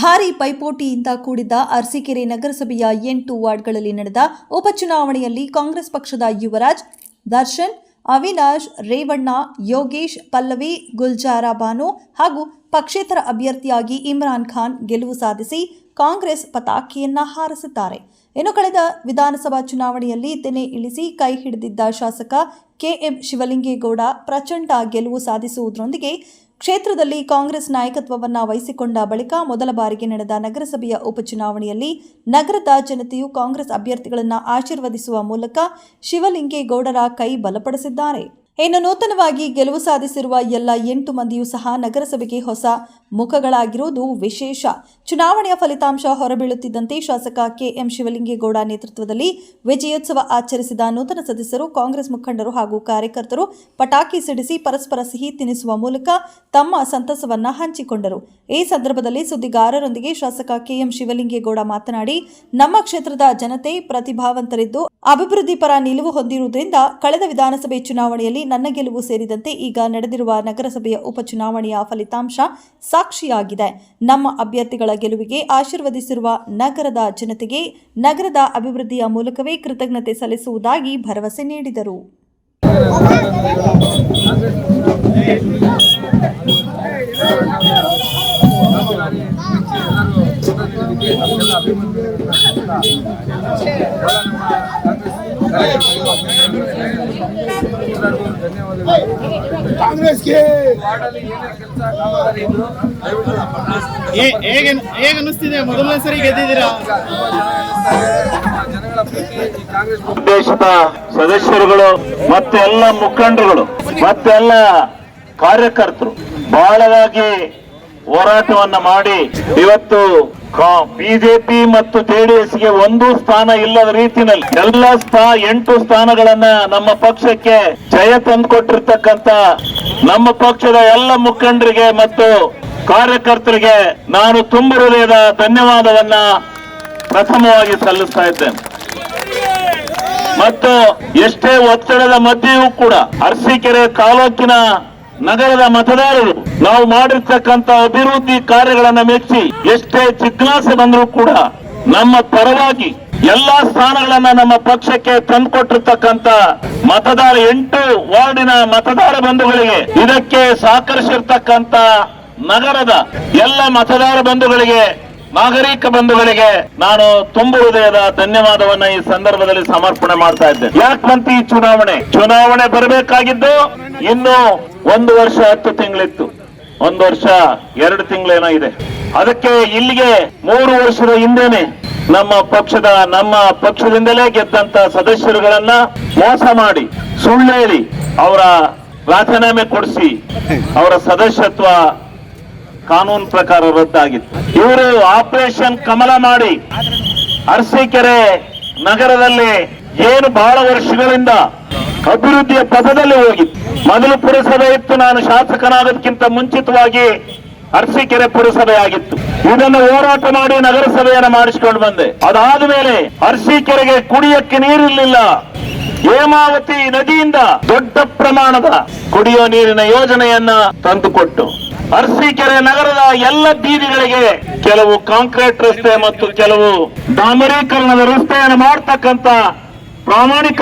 ಭಾರೀ ಪೈಪೋಟಿಯಿಂದ ಕೂಡಿದ್ದ ಅರಸೀಕೆರೆ ನಗರಸಭೆಯ 8 ವಾರ್ಡ್ಗಳಲ್ಲಿ ನಡೆದ ಉಪಚುನಾವಣೆಯಲ್ಲಿ ಕಾಂಗ್ರೆಸ್ ಪಕ್ಷದ ಯುವರಾಜ್, ದರ್ಶನ್, ಅವಿನಾಶ್, ರೇವಣ್ಣ, ಯೋಗೇಶ್, ಪಲ್ಲವಿ, ಗುಲ್ಜಾರಾ ಬಾನು ಹಾಗೂ ಪಕ್ಷೇತರ ಅಭ್ಯರ್ಥಿಯಾಗಿ ಇಮ್ರಾನ್ ಖಾನ್ ಗೆಲುವು ಸಾಧಿಸಿ ಕಾಂಗ್ರೆಸ್ ಪತಾಕೆಯನ್ನ ಹಾರಿಸಿದ್ದಾರೆ. ಇನ್ನು ಕಳೆದ ವಿಧಾನಸಭಾ ಚುನಾವಣೆಯಲ್ಲಿ ತೆನೆ ಇಳಿಸಿ ಕೈ ಹಿಡಿದಿದ್ದ ಶಾಸಕ ಕೆಎಂ ಶಿವಲಿಂಗೇಗೌಡ ಪ್ರಚಂಡ ಗೆಲುವು ಸಾಧಿಸುವುದರೊಂದಿಗೆ ಕ್ಷೇತ್ರದಲ್ಲಿ ಕಾಂಗ್ರೆಸ್ ನಾಯಕತ್ವವನ್ನು ವಹಿಸಿಕೊಂಡ ಬಳಿಕ ಮೊದಲ ಬಾರಿಗೆ ನಡೆದ ನಗರಸಭೆಯ ಉಪಚುನಾವಣೆಯಲ್ಲಿ ನಗರದ ಜನತೆಯು ಕಾಂಗ್ರೆಸ್ ಅಭ್ಯರ್ಥಿಗಳನ್ನು ಆಶೀರ್ವದಿಸುವ ಮೂಲಕ ಶಿವಲಿಂಗೇಗೌಡರ ಕೈ ಬಲಪಡಿಸಿದ್ದಾರೆ. ಇನ್ನು ನೂತನವಾಗಿ ಗೆಲುವು ಸಾಧಿಸಿರುವ ಎಲ್ಲ 8 ಮಂದಿಯೂ ಸಹ ನಗರಸಭೆಗೆ ಹೊಸ ಮುಖಗಳಾಗಿರುವುದು ವಿಶೇಷ. ಚುನಾವಣೆಯ ಫಲಿತಾಂಶ ಹೊರಬೀಳುತ್ತಿದ್ದಂತೆ ಶಾಸಕ ಕೆಎಂ ಶಿವಲಿಂಗೇಗೌಡ ನೇತೃತ್ವದಲ್ಲಿ ವಿಜಯೋತ್ಸವ ಆಚರಿಸಿದ ನೂತನ ಸದಸ್ಯರು, ಕಾಂಗ್ರೆಸ್ ಮುಖಂಡರು ಹಾಗೂ ಕಾರ್ಯಕರ್ತರು ಪಟಾಕಿ ಸಿಡಿಸಿ ಪರಸ್ಪರ ಸಿಹಿ ತಿನ್ನಿಸುವ ಮೂಲಕ ತಮ್ಮ ಸಂತಸವನ್ನ ಹಂಚಿಕೊಂಡರು. ಈ ಸಂದರ್ಭದಲ್ಲಿ ಸುದ್ದಿಗಾರರೊಂದಿಗೆ ಶಾಸಕ ಕೆಎಂ ಶಿವಲಿಂಗೇಗೌಡ ಮಾತನಾಡಿ, ನಮ್ಮ ಕ್ಷೇತ್ರದ ಜನತೆ ಪ್ರತಿಭಾವಂತರಿದ್ದು ಅಭಿವೃದ್ಧಿ ಪರ ನಿಲುವು ಹೊಂದಿರುವುದರಿಂದ ಕಳೆದ ವಿಧಾನಸಭೆ ಚುನಾವಣೆಯಲ್ಲಿ ನನ್ನ ಗೆಲುವು ಸೇರಿದಂತೆ ಈಗ ನಡೆದಿರುವ ನಗರಸಭೆಯ ಉಪಚುನಾವಣೆಯ ಫಲಿತಾಂಶ ಸಾಕ್ಷಿಯಾಗಿದೆ. ನಮ್ಮ ಅಭ್ಯರ್ಥಿಗಳ ಗೆಲುವಿಗೆ ಆಶೀರ್ವದಿಸಿರುವ ನಗರದ ಜನತೆಗೆ ನಗರದ ಅಭಿವೃದ್ಧಿಯ ಮೂಲಕವೇ ಕೃತಜ್ಞತೆ ಸಲ್ಲಿಸುವುದಾಗಿ ಭರವಸೆ ನೀಡಿದರು. ಹೇಗೆ ಅನಿಸ್ತಿದೆ? ಮೊದಲನೇ ಸರಿ ಗೆದ್ದಿದ್ದೀರಾ? ದೇಶದ ಸದಸ್ಯರುಗಳು ಮತ್ತೆ ಎಲ್ಲ ಮುಖಂಡರುಗಳು ಮತ್ತೆ ಎಲ್ಲ ಕಾರ್ಯಕರ್ತರು ಬಹಳವಾಗಿ ಹೋರಾಟವನ್ನ ಮಾಡಿ ಇವತ್ತು ಬಿಜೆಪಿ ಮತ್ತು ಜೆಡಿಎಸ್ಗೆ ಒಂದು ಸ್ಥಾನ ಇಲ್ಲದ ರೀತಿಯಲ್ಲಿ ಎಲ್ಲ 8 ಸ್ಥಾನಗಳನ್ನ ನಮ್ಮ ಪಕ್ಷಕ್ಕೆ ಜಯ ತಂದುಕೊಟ್ಟಿರ್ತಕ್ಕಂತ ನಮ್ಮ ಪಕ್ಷದ ಎಲ್ಲ ಮುಖಂಡರಿಗೆ ಮತ್ತು ಕಾರ್ಯಕರ್ತರಿಗೆ ನಾನು ತುಂಬ ಹೃದಯದ ಧನ್ಯವಾದವನ್ನ ಪ್ರಥಮವಾಗಿ ಸಲ್ಲಿಸ್ತಾ ಇದ್ದೇನೆ. ಮತ್ತು ಎಷ್ಟೇ ಒತ್ತಡದ ಮಧ್ಯೆಯೂ ಕೂಡ ಅರಸೀಕೆರೆ ತಾಲೂಕಿನ ನಗರದ ಮತದಾರರು ನಾವು ಮಾಡಿರ್ತಕ್ಕಂಥ ಅಭಿವೃದ್ಧಿ ಕಾರ್ಯಗಳನ್ನ ಮೆಚ್ಚಿ ಎಷ್ಟೇ ಜಿಜ್ಞಾಸೆ ಬಂದರೂ ಕೂಡ ನಮ್ಮ ಪರವಾಗಿ ಎಲ್ಲಾ ಸ್ಥಾನಗಳನ್ನ ನಮ್ಮ ಪಕ್ಷಕ್ಕೆ ತಂದುಕೊಟ್ಟಿರ್ತಕ್ಕಂಥ ಮತದಾರ 8 ವಾರ್ಡಿನ ಮತದಾರ ಬಂಧುಗಳಿಗೆ, ಇದಕ್ಕೆ ಸಹಕರಿಸಿರ್ತಕ್ಕಂಥ ನಗರದ ಎಲ್ಲ ಮತದಾರ ಬಂಧುಗಳಿಗೆ, ನಾಗರಿಕ ಬಂಧುಗಳಿಗೆ ನಾನು ತುಂಬ ಹೃದಯದ ಧನ್ಯವಾದವನ್ನ ಈ ಸಂದರ್ಭದಲ್ಲಿ ಸಮರ್ಪಣೆ ಮಾಡ್ತಾ ಇದ್ದೇನೆ. ಯಾಕೆ ಬಂತು ಈ ಚುನಾವಣೆ ಬರಬೇಕಾಗಿದ್ದು ಇನ್ನು 1 ವರ್ಷ 10 ತಿಂಗಳಿತ್ತು, 1 ವರ್ಷ 2 ತಿಂಗಳೇನೋ ಇದೆ. ಅದಕ್ಕೆ ಇಲ್ಲಿಗೆ 3 ವರ್ಷದ ಹಿಂದೆನೆ ನಮ್ಮ ಪಕ್ಷದಿಂದಲೇ ಗೆದ್ದಂತ ಸದಸ್ಯರುಗಳನ್ನ ಮೋಸ ಮಾಡಿ ಸುಳ್ಳು ಹೇಳಿ ಅವರ ರಾಜೀನಾಮೆ ಕೊಡಿಸಿ ಅವರ ಸದಸ್ಯತ್ವ ಕಾನೂನು ಪ್ರಕಾರ ರದ್ದಾಗಿತ್ತು. ಇವರು ಆಪರೇಷನ್ ಕಮಲ ಮಾಡಿ ಅರಸೀಕೆರೆ ನಗರದಲ್ಲಿ ಏನು ಬಹಳ ವರ್ಷಗಳಿಂದ ಅಭಿವೃದ್ಧಿಯ ಪಥದಲ್ಲಿ ಹೋಗಿತ್ತು. ಮೊದಲು ಪುರಸಭೆ ಇತ್ತು, ನಾನು ಶಾಸಕನಾಗೋದಕ್ಕಿಂತ ಮುಂಚಿತವಾಗಿ ಅರಸೀಕೆರೆ ಪುರಸಭೆ ಆಗಿತ್ತು. ಇದನ್ನು ಹೋರಾಟ ಮಾಡಿ ನಗರಸಭೆಯನ್ನು ಮಾಡಿಸಿಕೊಂಡು ಬಂದೆ. ಅದಾದ ಮೇಲೆ ಅರಸೀಕೆರೆಗೆ ಕುಡಿಯಕ್ಕೆ ನೀರಿರಲಿಲ್ಲ. ಹೇಮಾವತಿ ನದಿಯಿಂದ ದೊಡ್ಡ ಪ್ರಮಾಣದ ಕುಡಿಯುವ ನೀರಿನ ಯೋಜನೆಯನ್ನ ತಂದುಕೊಟ್ಟು ಅರಸೀಕೆರೆ ನಗರದ ಎಲ್ಲ ಬೀದಿಗಳಿಗೆ ಕೆಲವು ಕಾಂಕ್ರೀಟ್ ರಸ್ತೆ ಮತ್ತು ಕೆಲವು ಡಾಂಬರೀಕರಣದ ರಸ್ತೆಯನ್ನು ಮಾಡತಕ್ಕಂತ ಪ್ರಾಮಾಣಿಕ